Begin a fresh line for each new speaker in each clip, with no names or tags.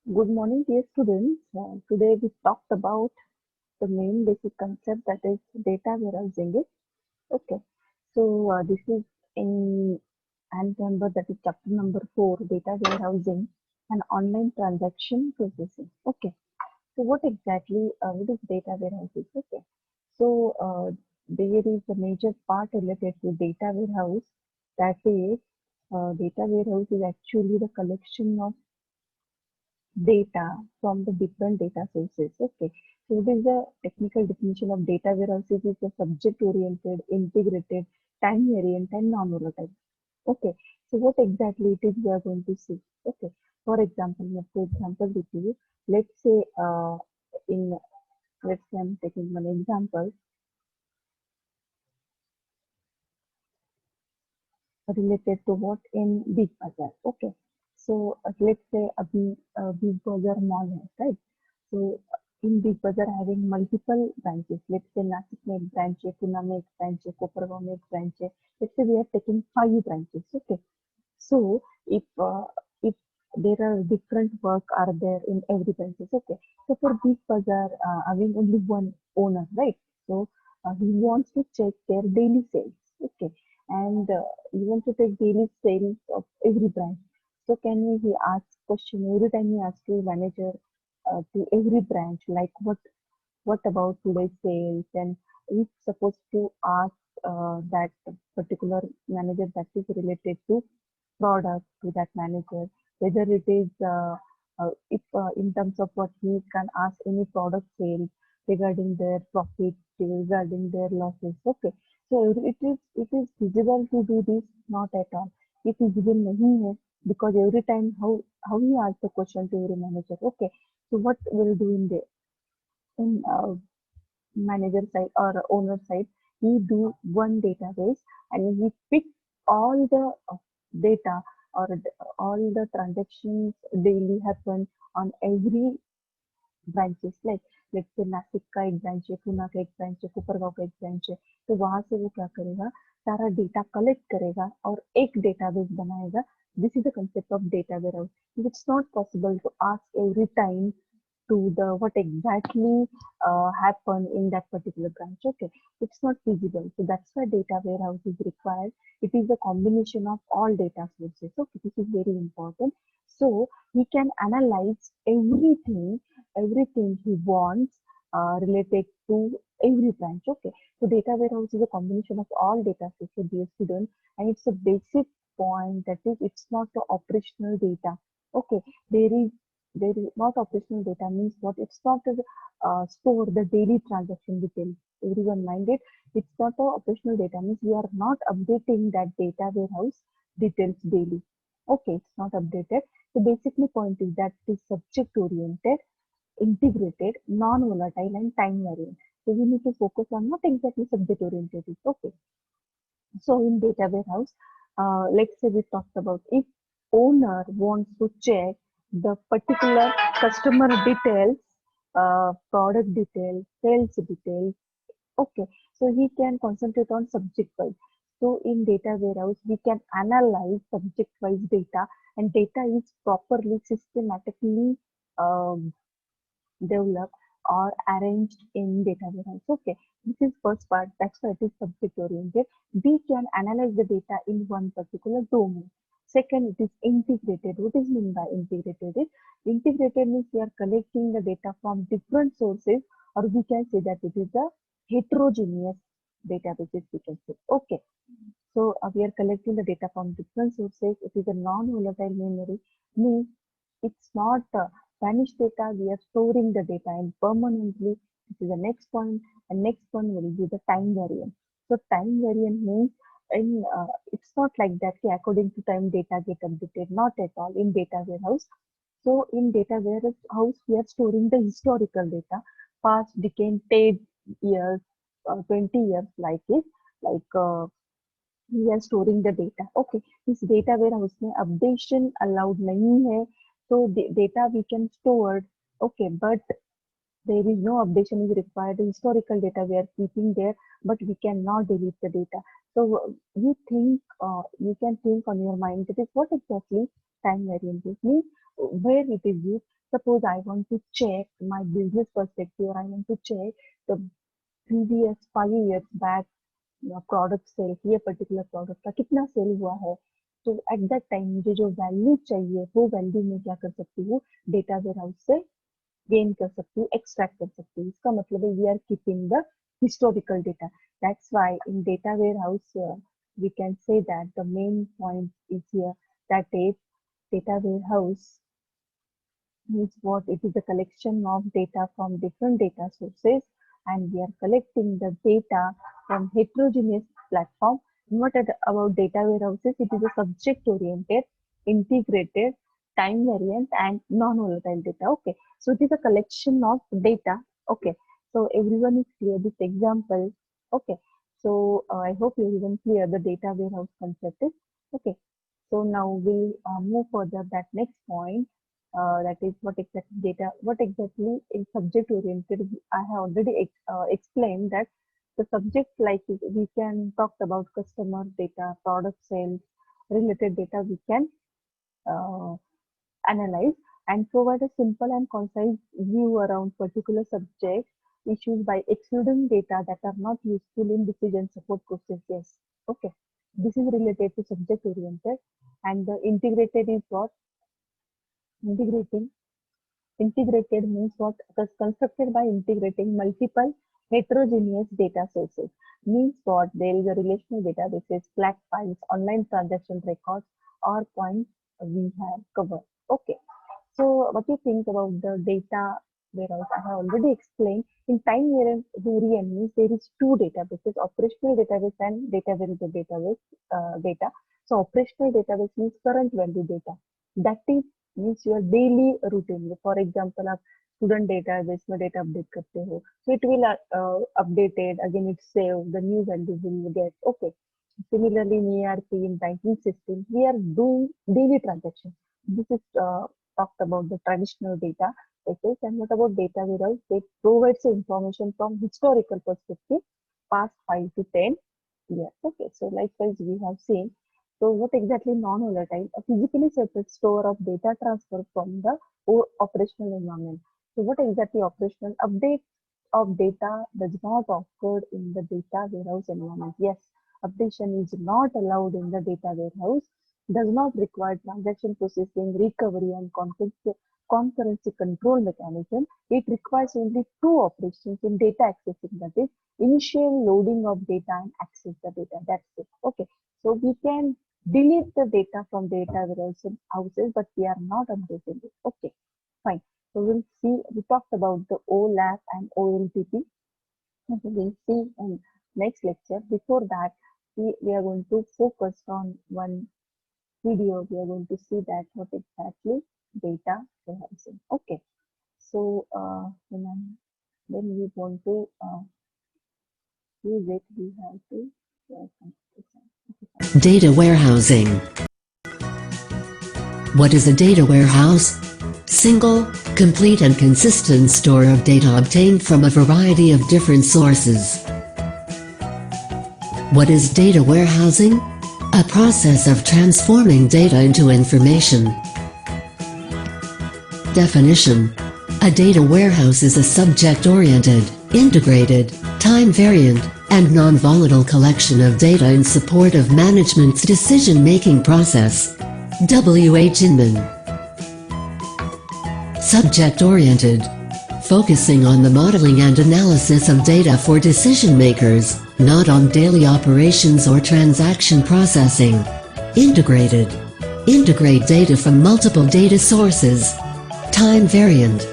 Good morning, dear students. Today we talked about the main basic concept that is data warehousing. Okay, so this is in and remember that is chapter number 4, data warehousing and online transaction processing. Okay, so what is data warehousing? Okay, so there is a major part related to data warehouse, that is data warehouse is actually the collection of data from the different data sources. Okay, so this is the technical definition of data warehouses is a subject oriented, integrated, time variant, and non-volatile. Okay, so what exactly it is we are going to see. Okay, for example, we have two examples with you. Let's say in let's say I'm taking one example related to what in Big Bazaar. Okay, so let's say a Big Bazaar mall has, right? So in Big Bazaar having multiple branches. Let's say Nasik में एक branch है, Pune में एक branch है, Kopargaon में एक branch है. Let's say we are taking 5 branches. Okay, so if there are different work are there in every branches. Okay, so for Big Bazaar having only one owner, right? So he wants to check their daily sales. Okay, and he wants to take daily sales of every branch. So can he ask question every time he asks to manager to every branch like what about today's sales, and he's supposed to ask that particular manager that is related to product to that manager, whether it is if in terms of what he can ask any product sales regarding their profit, regarding their losses. Okay, so it is feasible to do this? Not at all. It feasible nahi hai, because every time how you ask the question to every manager. Okay, so what will do in manager side or owner side, he do one database and he pick all the data or all the transactions daily happen on every branches. Like let's say Nashik का एक branch है, पूना का एक branch है, कोपरगांव का एक branch है, तो वहां से वो क्या करेगा, सारा डेटा कलेक्ट करेगा और एक डेटाबेस बनाएगा. This is the concept of data warehouse. It's not possible to ask every time to the what exactly happened in that particular branch. Okay, it's not feasible. So that's why data warehouse is required. It is a combination of all data sources. Okay, this is very important. So he can analyze everything he wants related to every branch. Okay, so data warehouse is a combination of all data sources, dear student, and it's a basic point, that is it's not the operational data. Okay, there is not operational data means what? It's not to store the daily transaction details. Everyone mind it. It's not a operational data means we are not updating that data warehouse details daily. Okay, it's not updated. So basically point is that it is subject oriented, integrated, non-volatile, and time variant. So we need to focus on not exactly subject oriented. Okay. So in data warehouse, let's say we talked about if owner wants to check the particular customer details, product details, sales details. Okay, so he can concentrate on subject wise. So in data warehouse, we can analyze subject wise data, and data is properly systematically um, developed or arranged in data warehouse. Okay, this is first part. That's why it is subject oriented. We can analyze the data in one particular domain. Second, it is integrated. What is meant by integrated? Integrated means we are collecting the data from different sources, or we can say that it is a heterogeneous databases. We can say. Okay, so we are collecting the data from different sources. It is a non-volatile memory, means it's not vanished data. We are storing the data and permanently. This is the next point. And next one will be the time variant. So time variant means it's not like that. Okay, according to time data get updated. Not at all in data warehouse. So in data warehouse we are storing the historical data, past decade, 10 years, 20 years, like it, like. We are storing the data. Okay, इस data warehouse में updation allowed नहीं है, so data we can store. Okay, but there is no updation is required. The historical data we are keeping there, but we cannot delete the data. So you can think on your mind that is what exactly time variant is means, where it is used. Suppose I want to check my business perspective, or I want to check the previous 5 years back product sale, ये particular product का कितना cell हुआ है, तो at that time मुझे जो value चाहिए वो वैल्यू मैं क्या कर सकती हूँ, डेटा वेयर हाउस से गेन कर सकती हूँ, एक्सट्रैक्ट कर सकती हूँ. इसका मतलब है we are keeping the historical data. That's why in data warehouse we can say that the main point is here, that is data warehouse means what? It is a collection of data from different data sources, and we are collecting the data from heterogeneous platform. What about data warehouses? It is a subject oriented, integrated, time variant and non-volatile data. Okay, so it is a collection of data. Okay, so everyone is clear this example. Okay, so I hope everyone clear the data warehouse concept is. Okay, so now we'll move further that next point. That is what exactly is subject oriented. I have already explained that the subject, like we can talk about customer data, product sales, related data we can analyze and provide a simple and concise view around particular subject issues by excluding data that are not useful in decision support processes. Okay, this is related to subject oriented, and the integrated is what? Integrated means what? Constructed by integrating multiple heterogeneous data sources. Means what? There is a relational databases, flat files, online transaction records, or points we have covered. Okay. So what do you think about the data warehouse? I have already explained. In time variant means there is two databases, operational database and data variable database data. So operational database means current value data. That is means your daily routine. For example, आप student database में data update करते हो, so it will updated again, it's saved, the new value will get. Okay, similarly in ERP, in banking system, we are doing daily transactions. This is talked about the traditional data. Okay, and what about data warehouse? It provides information from historical perspective, past 5 to 10 years. Okay, so likewise we have seen. So what exactly non-volatile? A physically separate store of data transfer from the operational environment. So what exactly operational? Update of data does not occur in the data warehouse environment. Yes, updation is not allowed in the data warehouse, does not require transaction processing, recovery and concurrency control mechanism. It requires only two operations in data accessing, that is initial loading of data and access the data. That's it. Okay, so we can delete the data from data warehouse houses, but we are not updating it. Okay, fine. So we'll see, we talked about the OLAP and OLTP. Okay, we'll see in next lecture. Before that, we are going to focus on one video. We are going to see that what exactly data warehousing. Okay, so when we want to use it, we have to
data warehousing. What is a data warehouse? Single, complete and consistent store of data obtained from a variety of different sources. What is data warehousing? A process of transforming data into information. Definition: a data warehouse is a subject-oriented, integrated, time-variant, and non-volatile collection of data in support of management's decision-making process. W. H. Inman. Subject-oriented. Focusing on the modeling and analysis of data for decision-makers, not on daily operations or transaction processing. Integrated. Integrate data from multiple data sources. Time-variant.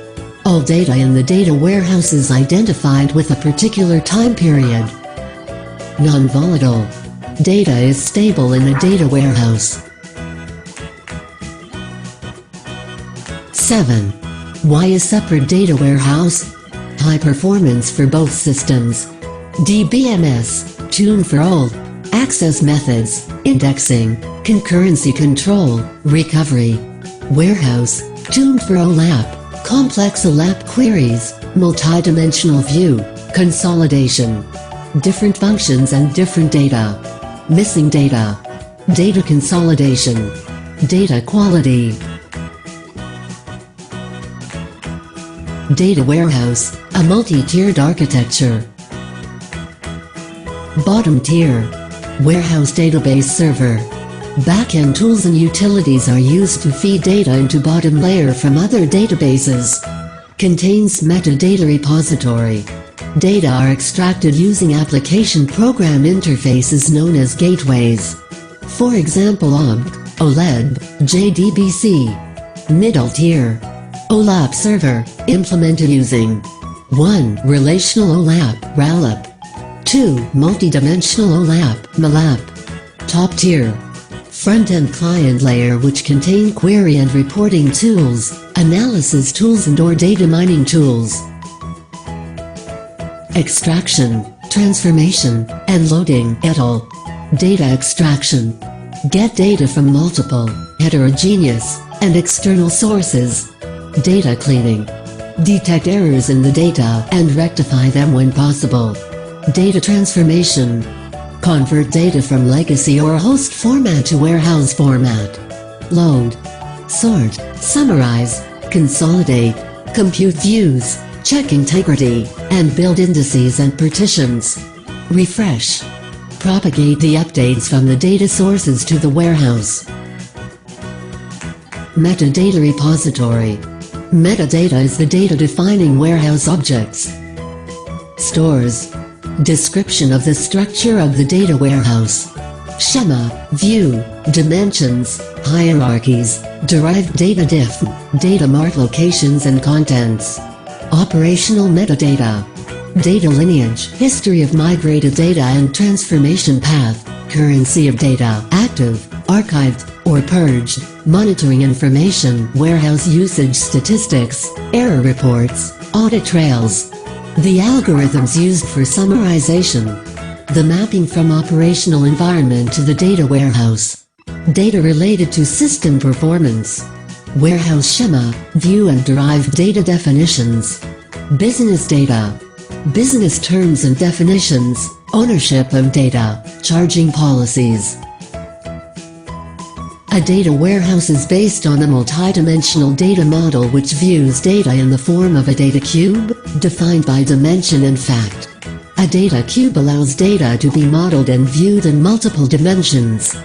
All data in the data warehouse is identified with a particular time period. Non-volatile. Data is stable in a data warehouse. 7. Why a separate data warehouse? High performance for both systems. DBMS, tune for all. Access methods, indexing, concurrency control, recovery. Warehouse, tuned for OLAP. Complex OLAP queries, multidimensional view, consolidation. Different functions and different data. Missing data. Data consolidation. Data quality. Data warehouse, a multi-tiered architecture. Bottom tier. Warehouse database server. Backend tools and utilities are used to feed data into bottom layer from other databases. Contains metadata repository. Data are extracted using application program interfaces known as gateways. For example OLED, JDBC. Middle tier. OLAP server, implemented using 1. Relational OLAP, RALAP. 2. Multidimensional OLAP, MLAP. Top tier. Front-end client layer which contain query and reporting tools, analysis tools and/or data mining tools. Extraction, transformation, and loading et al. Data extraction. Get data from multiple, heterogeneous, and external sources. Data cleaning. Detect errors in the data and rectify them when possible. Data transformation. Convert data from legacy or host format to warehouse format. Load. Sort, summarize, consolidate, compute views, check integrity, and build indices and partitions. Refresh. Propagate the updates from the data sources to the warehouse. Metadata repository. Metadata is the data defining warehouse objects. Stores. Description of the structure of the data warehouse. Schema, view, dimensions, hierarchies, derived data diff, data mart locations and contents. Operational metadata. Data lineage, history of migrated data and transformation path, currency of data, active, archived, or purged, monitoring information, warehouse usage statistics, error reports, audit trails. The algorithms used for summarization. The mapping from operational environment to the data warehouse. Data related to system performance. Warehouse schema, view and derived data definitions. Business data. Business terms and definitions, ownership of data, charging policies. A data warehouse is based on a multidimensional data model which views data in the form of a data cube, defined by dimension and fact. A data cube allows data to be modeled and viewed in multiple dimensions.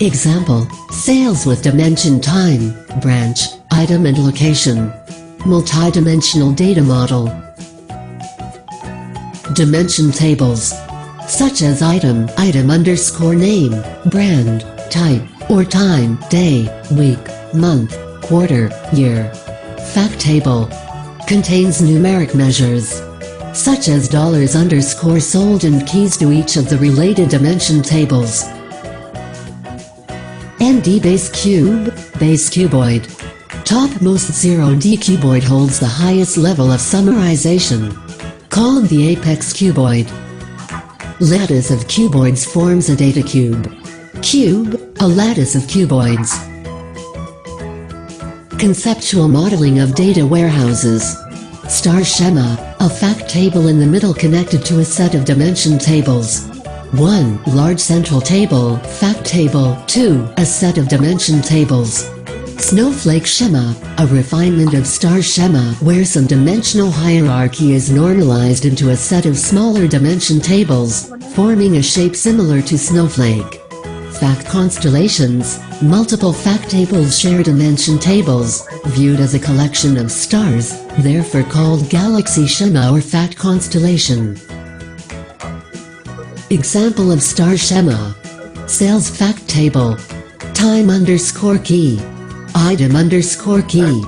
Example, sales with dimension time, branch, item and location. Multidimensional data model. Dimension tables, such as item underscore name, brand, type, or time, day, week, month, quarter, year. Fact table contains numeric measures, such as dollars underscore sold and keys to each of the related dimension tables. ND base cube, base cuboid. Topmost 0D cuboid holds the highest level of summarization, called the apex cuboid. Lattice of cuboids forms a data cube. Cube, a lattice of cuboids. Conceptual modeling of data warehouses. Star schema, a fact table in the middle connected to a set of dimension tables. 1. Large central table, fact table. 2. A set of dimension tables. Snowflake schema, a refinement of star schema where some dimensional hierarchy is normalized into a set of smaller dimension tables, forming a shape similar to snowflake. Fact constellations, multiple fact tables share dimension tables, viewed as a collection of stars, therefore called galaxy schema or fact constellation. Example of star schema. Sales fact table. Time underscore key. Item underscore key.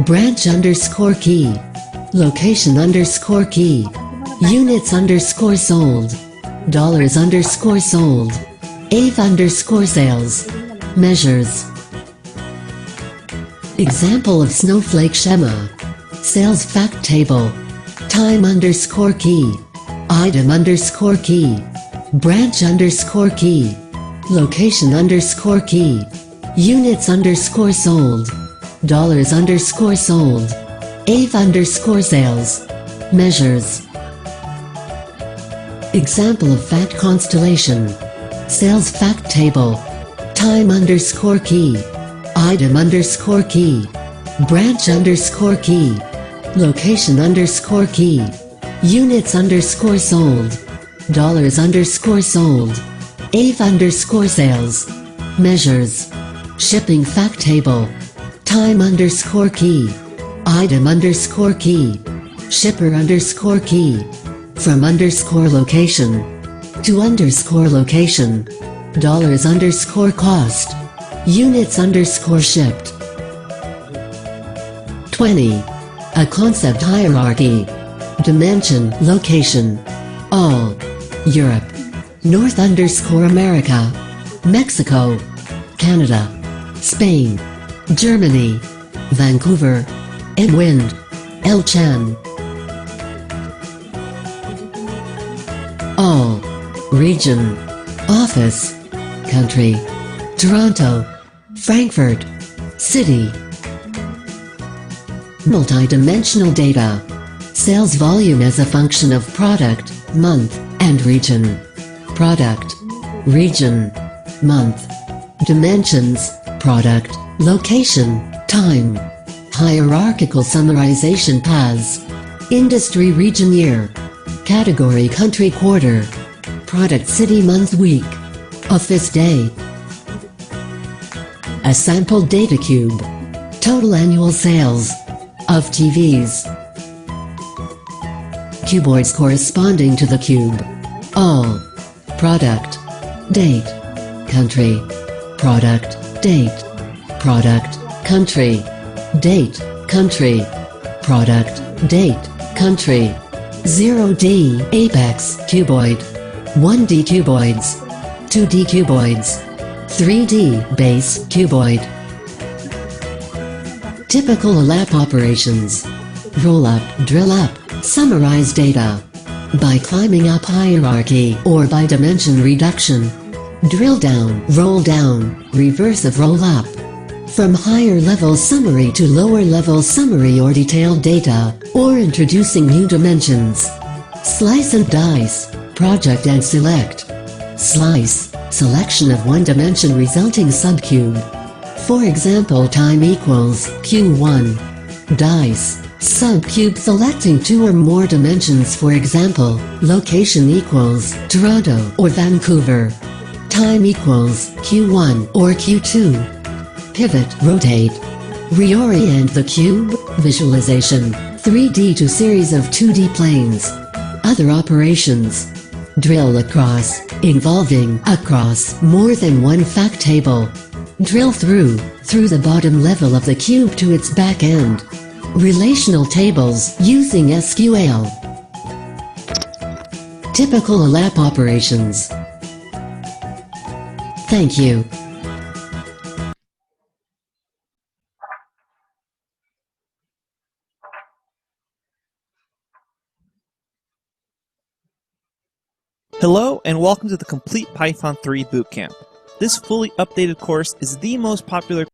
Branch underscore key. Location underscore key. Units underscore sold. Dollars underscore sold. AVE underscore sales. Measures. Example of snowflake schema. Sales fact table. Time underscore key. Item underscore key. Branch underscore key. Location underscore key. Units underscore sold. Dollars underscore sold. AVE underscore sales. Measures. Example of fact constellation. Sales fact table. Time underscore key. Item underscore key. Branch underscore key. location underscore key, units underscore sold, dollars underscore sold, AVE underscore sales, measures, shipping fact table, time underscore key, item underscore key, shipper underscore key, from underscore location, to underscore location, dollars underscore cost, units underscore shipped. 20. A concept hierarchy. Dimension, location. All. Europe. North underscore America. Mexico. Canada. Spain. Germany. Vancouver. And wind. El Chan. All. Region. Office. Country. Toronto. Frankfurt. City. Multidimensional data. Sales volume as a function of product, month, and region. Product, region, month. Dimensions, product, location, time. Hierarchical summarization paths. Industry region year. Category country quarter. Product city month week. Office day. A sample data cube. Total annual sales of TVs. Cuboids corresponding to the cube. All. Product. Date. Country. Product. Date. Product. Country. Date. Country. Product. Date. Country. 0D apex cuboid. 1D cuboids. 2D cuboids. 3D base cuboid. Typical ALAP operations. Roll up, drill up, summarize data. By climbing up hierarchy or by dimension reduction. Drill down, roll down, reverse of roll up. From higher level summary to lower level summary or detailed data, or introducing new dimensions. Slice and dice, project and select. Slice, selection of one dimension resulting subcube. For example, time equals Q1. Dice, subcube selecting two or more dimensions. For example, location equals Toronto or Vancouver. Time equals Q1 or Q2. Pivot, rotate. Reorient the cube, visualization, 3D to series of 2D planes. Other operations. Drill across, involving across more than one fact table. Drill through the bottom level of the cube to its back end. Relational tables using SQL. Typical ALAP operations. Thank you.
Hello and welcome to the Complete Python 3 Bootcamp. This fully updated course is the most popular